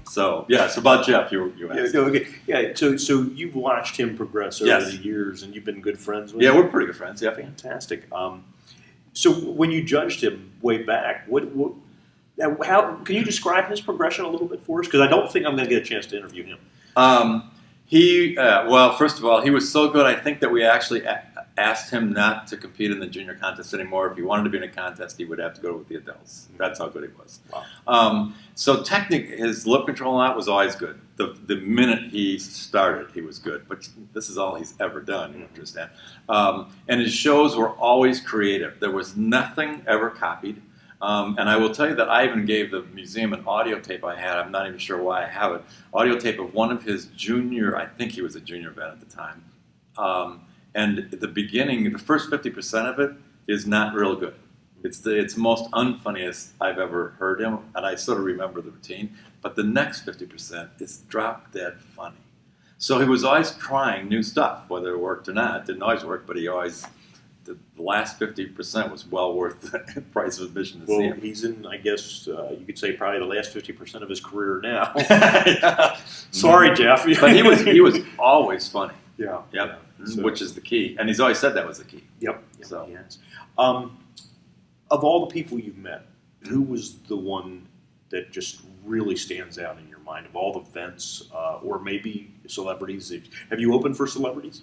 So yes, about Jeff, you asked. Okay. Yeah. So you've watched him progress over the years, and you've been good friends with him? Yeah, we're pretty good friends. Yeah. Fantastic. So when you judged him way back, how can you describe his progression a little bit for us? Because I don't think I'm going to get a chance to interview him. Well, first of all, he was so good. I think that we actually asked him not to compete in the junior contest anymore. If he wanted to be in a contest, he would have to go with the adults. That's how good he was. Wow. So technically, his lip control on that was always good. The minute he started, he was good. But this is all he's ever done, you understand. And his shows were always creative. There was nothing ever copied. And I will tell you that I even gave the museum an audio tape I had. I'm not even sure why I have it. Audio tape of one of his junior, I think he was a junior vet at the time. And at the beginning, the first 50% of it is not real good. It's the most unfunniest I've ever heard him, and I sort of remember the routine. But the next 50% is drop dead funny. So he was always trying new stuff, whether it worked or not. It didn't always work, but the last 50% was well worth the price of admission to see him. He's in, I guess, you could say probably the last 50% of his career now. Yeah. Sorry, Jeff. But he was always funny. Yeah. Yep. Yeah. So, which is the key. And he's always said that was the key. Yep. So. Yes. Of all the people you've met, who was the one that just really stands out in your mind of all the vents, or maybe celebrities? Have you opened for celebrities?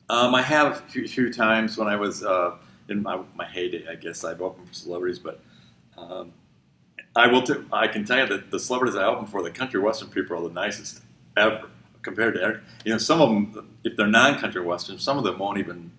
I have a few times when I was in my heyday. I guess I've opened for celebrities, but I can tell you that the celebrities I opened for, the country western people, are the nicest ever. Compared to, some of them, if they're non-country western, some of them won't even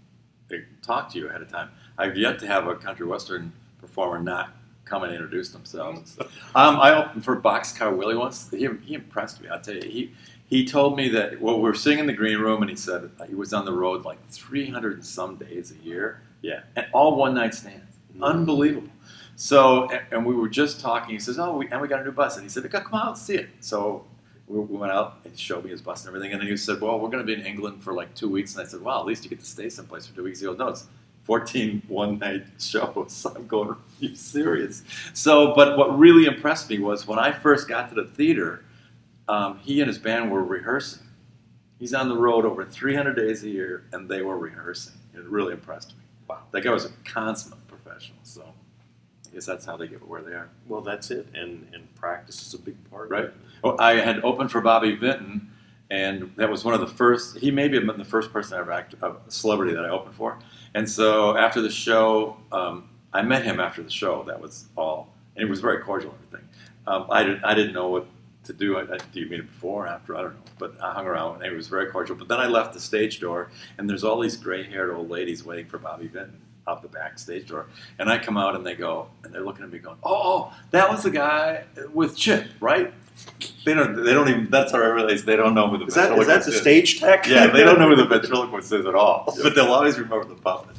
talk to you ahead of time. I've yet to have a country western performer not come and introduce themselves. I opened for Boxcar Willie once. He impressed me. I'll tell you. He told me that, we were sitting in the green room, and he said he was on the road like 300 and some days a year. Yeah, and all one-night stands. Unbelievable. So, and we were just talking. He says, we got a new bus. And he said, come out and see it. So we went out and he showed me his bus and everything. And then he said, well, we're going to be in England for like 2 weeks. And I said, well, at least you get to stay someplace for 2 weeks. He goes, no, it's 14 one-night shows. I'm going, are you serious? So, but what really impressed me was when I first got to the theater, he and his band were rehearsing. He's on the road over 300 days a year, and they were rehearsing. It really impressed me. Wow. That guy was a consummate professional. So I guess that's how they get where they are. Well, that's it. And practice is a big part right. of it. Well, I had opened for Bobby Vinton, and that was one of the first. He maybe have been the first person I ever a celebrity that I opened for. And so after the show, I met him after the show. That was all, and it was very cordial and everything. I didn't know what to do. Do you meet him before or after? I don't know. But I hung around, and he was very cordial. But then I left the stage door, and there's all these gray-haired old ladies waiting for Bobby Vinton out the back stage door. And I come out, and they go, and they're looking at me going, oh, that was the guy with Chip, right? They don't even, that's how I realize they don't know who the ventriloquist is. Is that the stage tech? Yeah, they don't know who the ventriloquist is at all. But they'll always remember the puppet.